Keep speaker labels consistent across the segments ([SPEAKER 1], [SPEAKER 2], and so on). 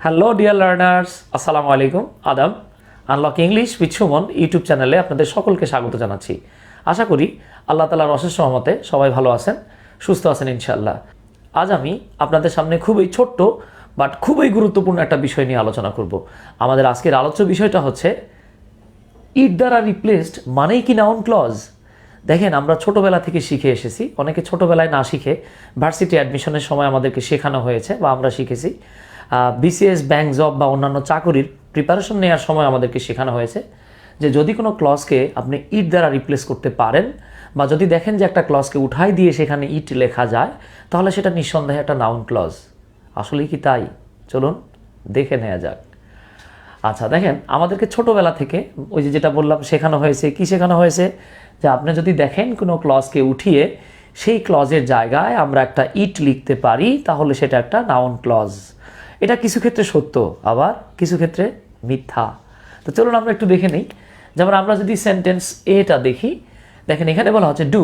[SPEAKER 1] Hello dear learners, আসসালামু আলাইকুম। আদাব। Unlock English with Suman YouTube চ্যানেলে আপনাদের সকলকে স্বাগত জানাচ্ছি। আশা করি আল্লাহ তাআলার অশেষ রহমতে সবাই ভালো আছেন, সুস্থ আছেন ইনশাআল্লাহ। আজ আমি আপনাদের সামনে খুবই ছোট্ট বাট খুবই গুরুত্বপূর্ণ একটা বিষয় নিয়ে আলোচনা করব। আমাদের আজকের আলোচ্য বিষয়টা হচ্ছে ইট দ্বারা রিপ্লেসড মানেই কি নাউন ক্লজ। দেখেন, আমরা ছোটোবেলা থেকে শিখে এসেছি, অনেকে ছোটোবেলায় না শিখে ভার্সিটি অ্যাডমিশনের সময় আমাদেরকে শেখানো হয়েছে বা আমরা শিখেছি। বিসিএস, ব্যাংক জব বা অন্যান্য চাকুরির প্রিপারেশন নেওয়ার সময় আমাদেরকে শেখানো হয়েছে যে যদি কোনো ক্লজকে আপনি ইট দ্বারা রিপ্লেস করতে পারেন বা যদি দেখেন যে একটা ক্লজকে উঠাই দিয়ে সেখানে ইট লেখা যায়, তাহলে সেটা নিঃসন্দেহে একটা নাউন ক্লজ। আসলেই কি তাই? চলুন দেখে নেওয়া যাক। আচ্ছা দেখেন, আমাদেরকে ছোটোবেলা থেকে ওই যে যেটা বললাম শেখানো হয়েছে। কি শেখানো হয়েছে? যে আপনি যদি দেখেন কোনো ক্লজকে উঠিয়ে সেই ক্লজের জায়গায় আমরা একটা ইট লিখতে পারি, তাহলে সেটা একটা নাউন ক্লজ। এটা কিছু ক্ষেত্রে সত্য, আবার কিছু ক্ষেত্রে মিথ্যা। তো চলুন আমরা একটু দেখে নিই। যেমন আমরা যদি সেন্টেন্স এটা দেখি, দেখেন এখানে বলা হচ্ছে do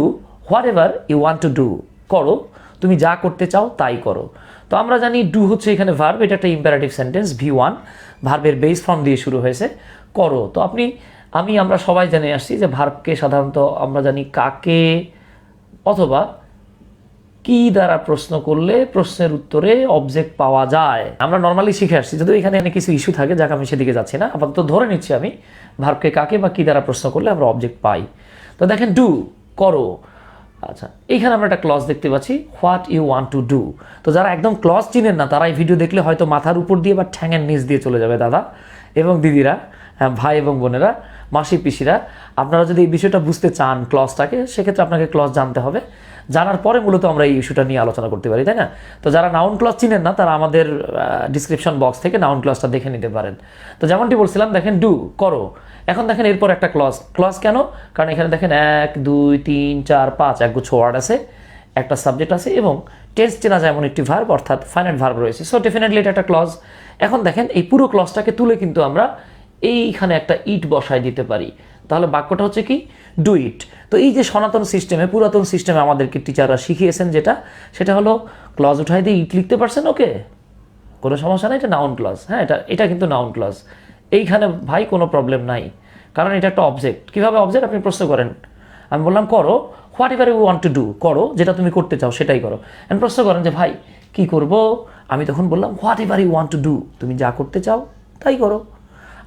[SPEAKER 1] whatever you want to do. করো, তুমি যা করতে চাও তাই করো। তো আমরা জানি ডু হচ্ছে এখানে ভার্ব, এটা একটা ইম্পারেটিভ সেন্টেন্স। V1 ভার্বের বেস ফর্ম দিয়ে শুরু হয়েছে করো। তো আমরা সবাই জেনে আসছি যে ভার্বকে সাধারণত আমরা জানি কাকে অথবা কি দ্বারা প্রশ্ন করলে প্রশ্নের উত্তরে অবজেক্ট পাওয়া যায়। আমরা নর্মালি শিখে আসছি, যদিও এখানে কিছু ইস্যু থাকে, যাকে আমি সেদিকে যাচ্ছি না। আপাতত ধরে নিচ্ছি আমি ভার্বকে কাকে বা কি দ্বারা প্রশ্ন করলে আমরা অবজেক্ট পাই। তো দেখেন ডু করো। আচ্ছা, এইখানে আমরা একটা ক্লজ দেখতে পাচ্ছি, what you want to do. তো যারা একদম ক্লজ চিনেন না, তারা এই ভিডিও দেখলে হয়তো মাথার উপর দিয়ে বা ঠ্যাঙের নিচ দিয়ে চলে যাবে। দাদা এবং দিদিরা, ভাই এবং বোনেরা, মাসি পিসিরা, আপনারা যদি এই বিষয়টা বুঝতে চান ক্লজটাকে, সেক্ষেত্রে আপনাকে ক্লজ জানতে হবে। জানার পরে মূলত আমরা এই ইস্যুটা নিয়ে আলোচনা করতে পারি, তাই না? তো যারা নাউন ক্লজ চিনেন না, তারা আমাদের ডিসক্রিপশন বক্স থেকে নাউন ক্লজটা দেখে নিতে পারেন। তো যেমনটি বলছিলাম, দেখেন ডু করো। এখন দেখেন এরপর একটা ক্লজ কেন? কারণ এখানে দেখেন 1 2 3 4 5 একগুচ্ছ ওয়ার্ড আছে, একটা সাবজেক্ট আছে এবং টেন্স চেনা যায় এমন একটি ভার্ব, অর্থাৎ ফাইনাইট ভার্ব রয়েছে। সো ডেফিনেটলি এটা একটা ক্লজ। এখন দেখেন এই পুরো ক্লজটাকে তুলে কিন্তু আমরা এইখানে একটা ইট বসায় দিতে পারি। তাহলে বাক্যটা হচ্ছে কি? Do it. তো এই যে সনাতন সিস্টেমে, পুরাতন সিস্টেমে আমাদেরকে টিচাররা শিখিয়েছেন সেটা হলো ক্লজ উঠাই দিয়ে ইট লিখতে পারছেন, ওকে, কোনো সমস্যা নেই, এটা নাউন ক্লজ। হ্যাঁ, এটা কিন্তু নাউন ক্লজ। এইখানে ভাই কোনো প্রবলেম নাই, কারণ এটা একটা অবজেক্ট। কীভাবে অবজেক্ট? আপনি প্রশ্ন করেন, আমি বললাম করো, whatever you want to do, করো যেটা তুমি করতে চাও সেটাই করো। এন্ড প্রশ্ন করেন যে ভাই কি করব, আমি তখন বললাম whatever you want to do, তুমি যা করতে চাও তাই করো।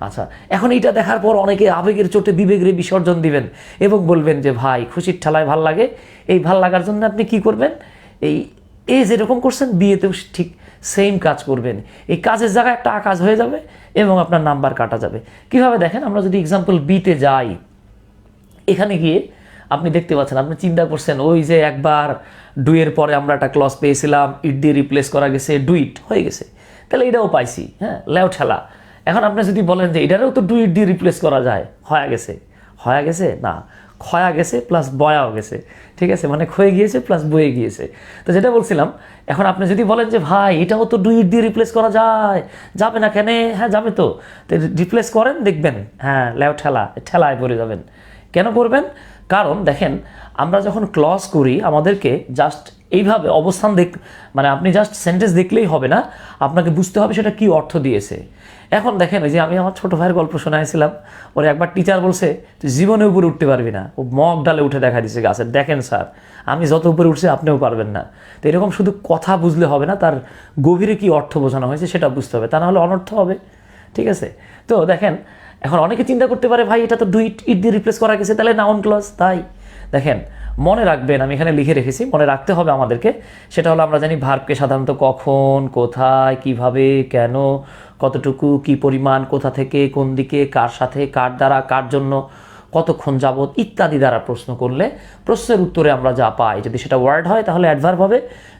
[SPEAKER 1] আচ্ছা, এখন এইটা দেখার পর অনেকে আবেগের চোটে বিবেকের বিসর্জন দিবেন এবং বলবেন যে ভাই খুশির ঠেলায় ভাল লাগে। এই ভাল লাগার জন্য আপনি কি করবেন? এ যেরকম করছেন বিয়েতেও ঠিক সেম কাজ করবেন। এই কাজের জায়গায় একটা আকাজ হয়ে যাবে এবং আপনার নাম্বার কাটা যাবে। কিভাবে? দেখেন, আমরা যদি এক্সাম্পল বিতে যাই, এখানে গিয়ে আপনি দেখতে পাচ্ছেন, আপনি চিন্তা করছেন ওই যে একবার ডুয়ের পরে আমরা একটা ক্লজ পেয়েছিলাম, ইট দিয়ে রিপ্লেস করা গেছে, ডু ইট হয়ে গেছে, তাহলে এটাও পাইছি। হ্যাঁ, লেও ঠেলা। এখন আপনি যদি বলেন যে এটারও তো ডু ইট দিয়ে রিপ্লেস করা যায়, হয়ে গেছে না, ক্ষয়া গেছে প্লাস বয়াও গেছে, ঠিক আছে, মানে ক্ষয়ে গিয়েছে প্লাস বয়ে গিয়েছে। তো যেটা বলছিলাম, এখন আপনি যদি বলেন যে ভাই এটাও তো ডু ইট দিয়ে রিপ্লেস করা যায়, যাবে না কেন? হ্যাঁ যাবে। তো রিপ্লেস করেন, দেখবেন হ্যাঁ লেও ঠেলায় পড়ে যাবেন। কেন পড়বেন? কারণ দেখেন, আমরা যখন ক্লজ করি আমাদেরকে জাস্ট এইভাবে অবস্থান মানে আপনি জাস্ট সেন্টেন্স দেখলেই হবে না, আপনাকে বুঝতে হবে সেটা কি অর্থ দিয়েছে। এখন দেখেন, ওই যে আমি আমার ছোটো ভাইয়ের গল্প শোনাইছিলাম, ওর একবার টিচার বলছে তুই জীবনে উপরে উঠতে পারবি না, ও মগ ডালে উঠে দেখা দিচ্ছে গাছের। দেখেন স্যার, আমি যত উপরে উঠছি আপনিও পারবেন না। তো এরকম শুধু কথা বুঝলে হবে না, তার গভীরে কি অর্থ বোঝানো হয়েছে সেটা বুঝতে হবে, তা না হলে অনর্থ হবে, ঠিক আছে? তো দেখেন, এখন অনেকে চিন্তা করতে পারে ভাই এটা তো ডু ইট দিয়ে রিপ্লেস করা গেছে, তাহলে নাউন ক্লজ। তাই দেখেন, মনে রাখবেন, আমি এখানে লিখে রেখেছি, মনে রাখতে হবে আমাদেরকে। সেটা হলো, আমরা জানি ভার্বকে সাধারণত কখন, কোথায়, কিভাবে, কেন, কতটুকু, কি পরিমাণ, কোথা থেকে, কোন দিকে, কার সাথে, কার দ্বারা, কার জন্য, কতক্ষণ যাবত ইত্যাদি দ্বারা প্রশ্ন করলে প্রশ্নের উত্তরে আমরা যা পাই, যদি সেটা ওয়ার্ড হয় তাহলে অ্যাডভার্ব হবে,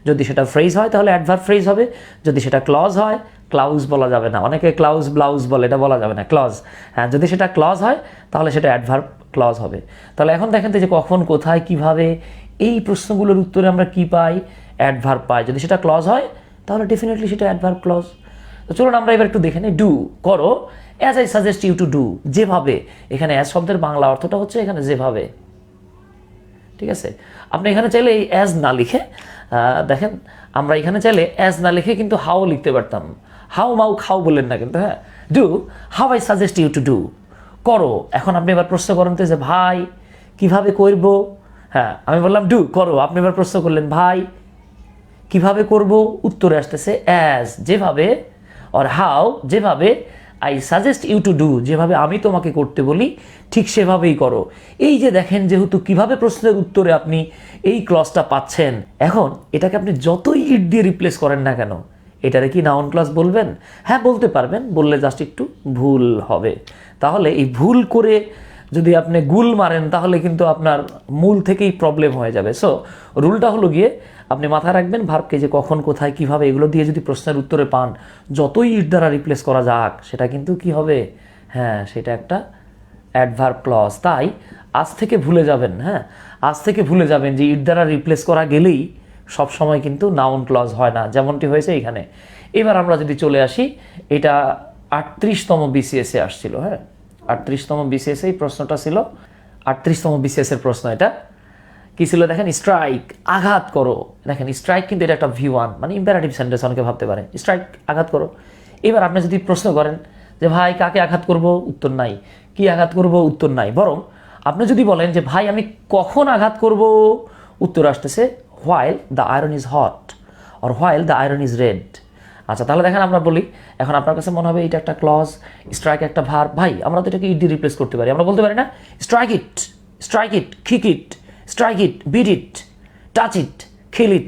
[SPEAKER 1] যদি সেটা ফ্রেজ হয় তাহলে অ্যাডভার্ব ফ্রেজ হবে, যদি সেটা ক্লজ হয়, ক্লাউজ বলা যাবে না, অনেকে ক্লাউজ ব্লাউজ বলে, এটা বলা যাবে না, ক্লজ। হ্যাঁ, যদি সেটা ক্লজ হয় তাহলে সেটা অ্যাডভার্ব ক্লজ হবে। তাহলে এখন দেখেন তো যে কখন, কোথায়, কিভাবে, এই প্রশ্নগুলোর উত্তরে আমরা কি পাই? অ্যাডভার্ব পাই। যদি সেটা ক্লজ হয় তাহলে ডেফিনেটলি সেটা অ্যাডভার্ব ক্লজ। তো চলুন আমরা এবার একটু দেখে নিই। ডু করো, as I suggest you to do, যেভাবে। এখানে অ্যাজ শব্দের বাংলা অর্থটা হচ্ছে এখানে যেভাবে, ঠিক আছে? আপনি এখানে চাইলে এই অ্যাজ না লিখে, দেখেন আমরা এখানে চাইলে অ্যাজ না লিখে কিন্তু হাও লিখতে পারতাম। হাউ মাউ খাও বললেন না কিন্তু, হ্যাঁ। Do, how I suggest you to do, করো। এখন আপনি এবার প্রশ্ন করেন তো যে ভাই কিভাবে করব, হ্যাঁ আমি বললাম ডু, করো। আপনি এবার প্রশ্ন করলেন ভাই কিভাবে করব, উত্তরে আসতেছে অ্যাজ, যেভাবে, অর হাউ, যেভাবে, I suggest you to do, যেভাবে আমি তোমাকে করতে বলি ঠিক সেভাবেই করো। এই যে দেখেন, যেহেতু কিভাবে প্রশ্নের উত্তরে আপনি এই ক্লজটা পাচ্ছেন, এখন এটাকে আপনি যতই ইট দিয়ে রিপ্লেস করেন না কেন, এটারে কি নাউন ক্লজ বলবেন? হ্যাঁ বলতে পারবেন, বললে জাস্ট একটু ভুল হবে। তাহলে এই ভুল করে যদি আপনি গুল মারেন তাহলে কিন্তু আপনার মূল থেকেই প্রবলেম হয়ে যাবে। সো রুলটা হলো গিয়ে আপনি মাথায় রাখবেন ভার্বকে যে কখন, কোথায়, কিভাবে, এগুলো দিয়ে যদি প্রশ্নের উত্তরে পান, যতই ইট দ্বারা রিপ্লেস করা যাক সেটা কিন্তু কি হবে, হ্যাঁ সেটা একটা অ্যাডভার্ব ক্লজ। তাই আজ থেকে ভুলে যাবেন, হ্যাঁ আজ থেকে ভুলে যাবেন যে ইট দ্বারা রিপ্লেস করা গেলেই সব সময় কিন্তু নাউন ক্লজ হয় না, যেমনটি হয়েছে এখানে। এবার আমরা যদি চলে আসি, এটা 38তম বিসিএসে আসছিল, হ্যাঁ 38তম বিসিএসে এই প্রশ্নটা ছিল, 38তম বিসিএসের প্রশ্ন। এটা কি ছিল দেখেন, স্ট্রাইক, আঘাত করো। দেখেন স্ট্রাইক কিন্তু এটা একটা V1, মানে ইম্পারেটিভ সেন্টেন্স, অনেকে ভাবতে পারে স্ট্রাইক, আঘাত করো। এবার আপনি যদি প্রশ্ন করেন যে ভাই কাকে আঘাত করব, উত্তর নাই। কি আঘাত করব, উত্তর নাই। বরং আপনি যদি বলেন যে ভাই আমি কখন আঘাত করব, উত্তর আসতেছে while the iron is hot, or while the iron is red. আচ্ছা তাহলে দেখেন আমরা বলি, এখন আপনার কাছে মনে হবে এটা একটা ক্লজ, স্ট্রাইক একটা ভার্ব। ভাই আমরা তো এটাকে ইট দিয়ে রিপ্লেস করতে পারি, আমরা বলতে পারি না strike it, strike it, kick it, strike it, beat it, touch it, kill it.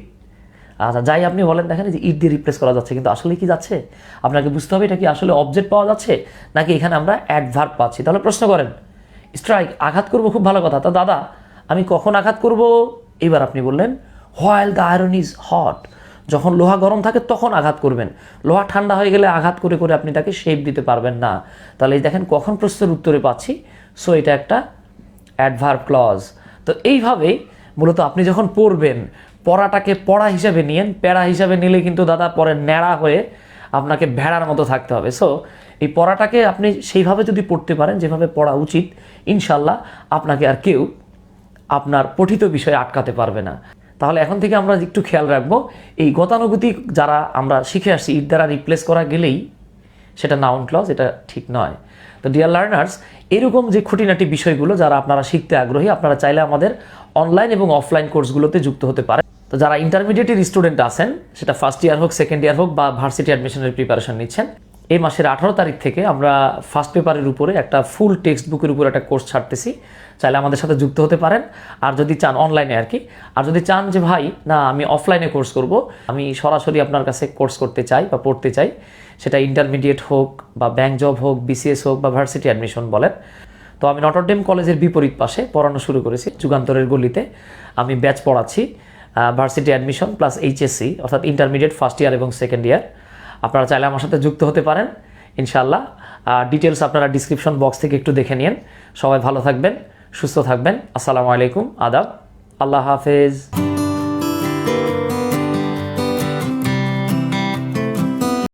[SPEAKER 1] আচ্ছা যাই আপনি বলেন, দেখেন যে ইট দিয়ে রিপ্লেস করা যাচ্ছে, কিন্তু আসলে কি যাচ্ছে আপনাকে বুঝতে হবে এটা কি আসলে অবজেক্ট পাওয়া যাচ্ছে নাকি এখানে আমরা অ্যাডভার্ব পাচ্ছি। তাহলে প্রশ্ন করেন স্ট্রাইক, আঘাত করব, খুব ভালো কথা। তা দাদা আমি কখন আঘাত করব? এবার আপনি বললেন while the iron is hot, যখন লোহা গরম থাকে তখন আঘাত করবেন। লোহা ঠান্ডা হয়ে গেলে আঘাত করে করে আপনি তাকে শেপ দিতে পারবেন না। তাহলে এই দেখেন কখন প্রশ্নের উত্তরে পাচ্ছি। সো এটা একটা অ্যাডভার্ব ক্লজ। তো এইভাবেই মূলত আপনি যখন পড়বেন, পড়াটাকে পড়া হিসাবে নিয়েন, প্যারা হিসাবে নিলে কিন্তু দাদা পরে ন্যাড়া হয়ে আপনাকে ভেড়ার মতো থাকতে হবে। সো এই পড়াটাকে আপনি সেইভাবে যদি পড়তে পারেন যেভাবে পড়া উচিত, ইনশাল্লাহ আপনাকে আর কেউ আপনার পঠিত বিষয়ে আটকাতে পারবে না। তাহলে এখন থেকে আমরা একটু খেয়াল রাখবো, এই গতানুগতিক যারা আমরা শিখে আসছি ইট দ্বারা রিপ্লেস করা গেলেই সেটা নাউন ক্লজ, এটা ঠিক নয়। তো ডিয়ার লার্নার্স, এরকম যে খুঁটিনাটি বিষয়গুলো যারা আপনারা শিখতে আগ্রহী, আপনারা চাইলে আমাদের অনলাইন এবং অফলাইন কোর্সগুলোতে যুক্ত হতে পারেন। তো যারা ইন্টারমিডিয়েটের স্টুডেন্ট আছেন, সেটা ফার্স্ট ইয়ার হোক, সেকেন্ড ইয়ার হোক, বা ভার্সিটি অ্যাডমিশনের প্রিপারেশন নিচ্ছেন, এই মাসের 18 তারিখ থেকে আমরা ফার্স্ট পেপারের উপরে একটা ফুল টেক্সট বুকের উপর একটা কোর্স ছাড়তেছি। চাইলে আমাদের সাথে যুক্ত হতে পারেন। আর যদি চান অনলাইনে আর কি, আর যদি চান যে ভাই না আমি অফলাইনে কোর্স করব, আমি সরাসরি আপনার কাছে কোর্স করতে চাই বা পড়তে চাই, সেটা ইন্টারমিডিয়েট হোক বা ব্যাংক জব হোক, বিসিএস হোক বা ভার্সিটি অ্যাডমিশন বলেন, তো আমি নটরডেম কলেজের বিপরীত পাশে পড়ানো শুরু করেছি, যুগান্তরের গলিতে আমি ব্যাচ পড়াচ্ছি, ভার্সিটি অ্যাডমিশন প্লাস HSC, অর্থাৎ ইন্টারমিডিয়েট ফার্স্ট ইয়ার এবং সেকেন্ড ইয়ার। আপনারা চাইলে আমার সাথে যুক্ত হতে পারেন ইনশাআল্লাহ। ডিটেলস আপনারা ডিসক্রিপশন বক্স থেকে একটু দেখে নিন। সবাই ভালো থাকবেন, সুস্থ থাকবেন। আসসালামু আলাইকুম, আদাব, আল্লাহ হাফেজ।